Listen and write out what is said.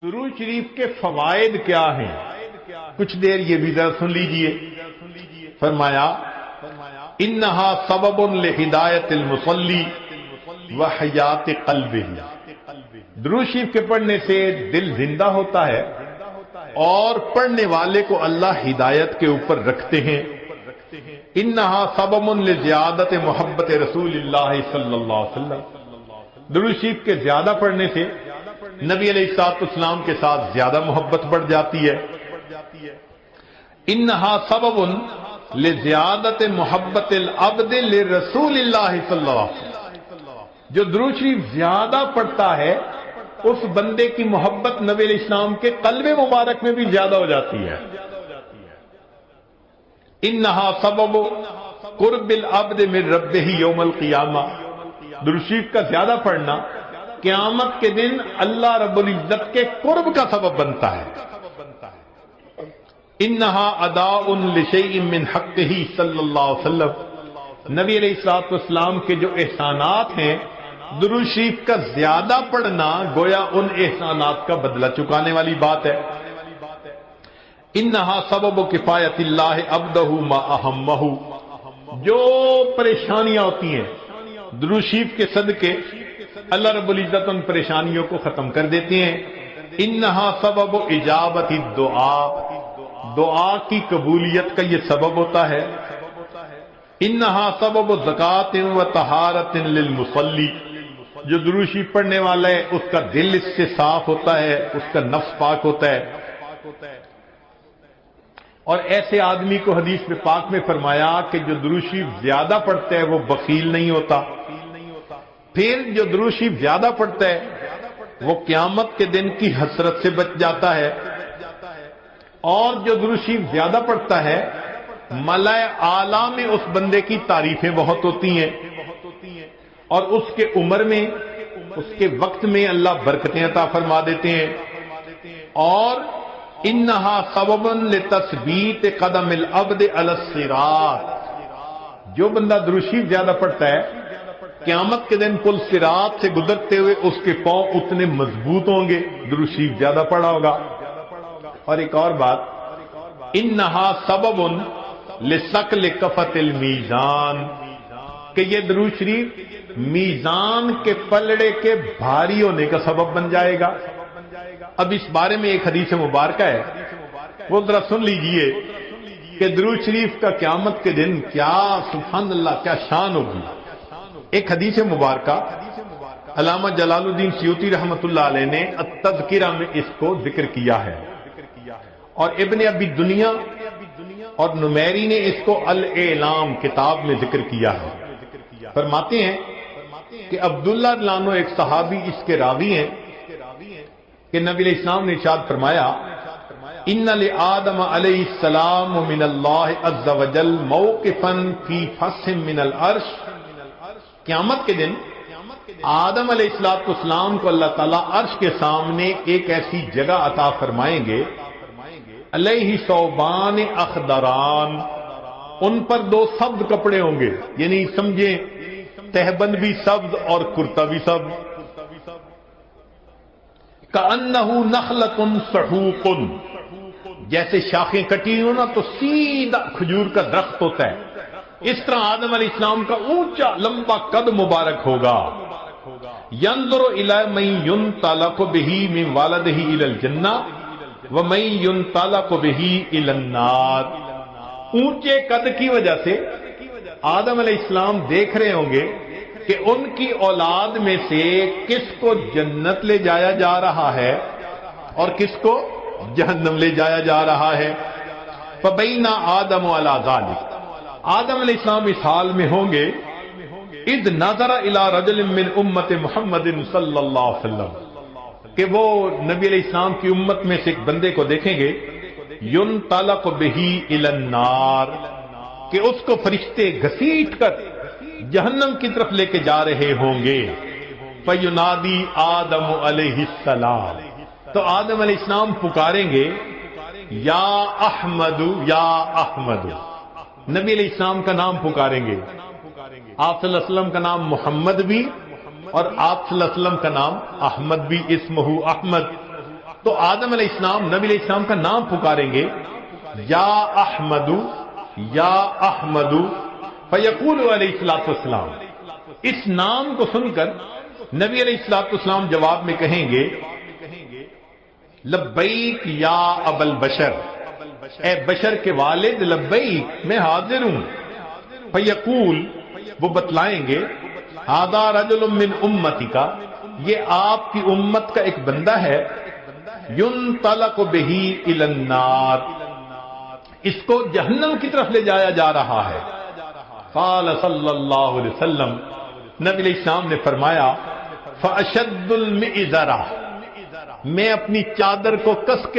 درود شریف کے فوائد کیا ہیں؟ کچھ دیر یہ بھی ذرا سن لیجئے۔ فرمایا انہا سبب لہدایت المصلی وحیات قلبہ، درود شریف کے پڑھنے سے دل زندہ ہوتا ہے اور پڑھنے والے کو اللہ ہدایت کے اوپر رکھتے ہیں۔ انہا سبب لزیادت محبت رسول اللہ صلی اللہ علیہ وسلم، درود شریف کے زیادہ پڑھنے سے نبی علیہ الصلوۃ والسلام کے ساتھ زیادہ محبت بڑھ جاتی ہے۔ انہا سبب لزیادت محبت العبد لرسول اللہ صلی اللہ علیہ وسلم، جو درود شریف زیادہ پڑھتا ہے اس بندے کی محبت نبی علیہ السلام کے قلب مبارک میں بھی زیادہ ہو جاتی ہے۔ انہا سبب قرب العبد من ربہ یوم القیامہ، درود شریف کا زیادہ پڑھنا قیامت کے دن اللہ رب العزت کے قرب کا سبب بنتا ہے۔ انہا اداء لشیء من حقہ صلی اللہ علیہ وسلم، نبی علیہ الصلوۃ والسلام کے جو احسانات ہیں درود شریف کا زیادہ پڑھنا گویا ان احسانات کا بدلہ چکانے والی بات ہے۔ انہا سبب کفایت اللہ عبدہ ما اہمہ، جو پریشانیاں ہوتی ہیں درود شریف کے صدقے اللہ رب العزت ان پریشانیوں کو ختم کر دیتے ہیں۔ انہا سبب اجابت الدعاء، دعا کی قبولیت کا یہ سبب ہوتا ہے۔ انہا سبب زکوٰۃ و طہارت للمصلی، جو درود شریف پڑھنے والا ہے اس کا دل اس سے صاف ہوتا ہے، اس کا نفس پاک ہوتا ہے۔ اور ایسے آدمی کو حدیث میں پاک میں فرمایا کہ جو درود شریف زیادہ پڑھتا ہے وہ بخیل نہیں ہوتا۔ پھر جو درود شریف زیادہ پڑھتا ہے وہ قیامت کے دن کی حسرت سے بچ جاتا ہے، اور جو درود شریف زیادہ پڑھتا ہے ملائے اعلیٰ میں اس بندے کی تعریفیں بہت ہوتی ہیں، اور اس کے عمر میں اس کے وقت میں اللہ برکتیں عطا فرما دیتے ہیں۔ اور انہا سبب لتثبیت قدم العبد علی الصراط، جو بندہ درود شریف زیادہ پڑھتا ہے قیامت کے دن پل صراط سے گزرتے ہوئے اس کے پاؤں اتنے مضبوط ہوں گے، درود شریف زیادہ پڑھا ہوگا۔ اور ایک اور بات، انہا سبب لثقل کفۃ المیزان، کہ یہ درود شریف میزان کے پلڑے کے بھاری ہونے کا سبب بن جائے گا۔ اب اس بارے میں ایک حدیث مبارکہ ہے، وہ ذرا سن لیجئے کہ درود شریف کا قیامت کے دن کیا سبحان اللہ کیا شان ہوگی۔ ایک حدیث مبارکہ علامہ جلال الدین سیوطی رحمۃ اللہ علیہ نے التذکرہ میں اس کو ذکر کیا ہے، اور ابن ابی دنیا اور نمیری نے اس کو الاعلام کتاب میں ذکر کیا ہے۔ فرماتے ہیں کہ عبداللہ رضی اللہ عنہ ایک صحابی اس کے راوی ہیں کہ نبی علیہ السلام نے ارشاد فرمایا ان لآدم علیہ السلام من اللہ عز وجل موقفا فی فصح من العرش، قیامت کے دن آدم علیہ السلام کو اللہ تعالیٰ عرش کے سامنے ایک ایسی جگہ عطا فرمائیں گے، علیہ ثوبان اخضران، ان پر دو سبز کپڑے ہوں گے، یعنی سمجھیں تہبند بھی سبز اور کرتا بھی سبز، کأنہ نخلۃ سحوق، جیسے شاخیں کٹی ہو نا تو سیدھا کھجور کا درخت ہوتا ہے، اس طرح آدم علیہ السلام کا اونچا لمبا قد مبارک ہوگا۔ ينظر الی من ينطلق به من والدہ الی الجنہ ومن ينطلق به الی النار، اونچے قد کی وجہ سے آدم علیہ السلام دیکھ رہے ہوں گے کہ ان کی اولاد میں سے کس کو جنت لے جایا جا رہا ہے اور کس کو جہنم لے جایا جا رہا ہے۔ فبین آدم علی ذلک، آدم علیہ السلام اس حال میں ہوں گے اذ نظر الی رجل من امت محمد صلی اللہ علیہ وسلم، کہ وہ نبی علیہ السلام کی امت میں سے ایک بندے کو دیکھیں گے ينطلق به الی النار، کہ اس کو فرشتے گھسیٹ کر جہنم کی طرف لے کے جا رہے ہوں گے۔ فینادی آدم علیہ السلام، تو آدم علیہ السلام پکاریں گے یا احمد یا احمد، نبی علیہ السلام کا نام پکاریں گے، آپ صلی اللہ علیہ وسلم کا نام محمد بھی اور آپ صلی اللہ علیہ وسلم کا نام احمد بھی، اسمہ احمد، تو آدم علیہ السلام نبی علیہ السلام کا نام پکاریں گے، یا احمدو یا احمدو، فیقول علیہ الصلوۃ والسلام، اس نام کو سن کر نبی علیہ الصلوۃ والسلام جواب میں کہیں گے لبیک یا ابا البشر، اے بشر کے والد لبیک، میں حاضر ہوں۔ فیقول، وہ بتلائیں گے، ھذا رجل من امتی کا، یہ آپ کی امت کا ایک بندہ ہے، ينطلق به الى النار، اس کو جہنم کی طرف لے جایا جا رہا ہے۔ قال صلی اللہ علیہ وسلم، نبی علیہ السلام نے فرمایا، فاشد المئزرہ، میں اپنی چادر کو کس کے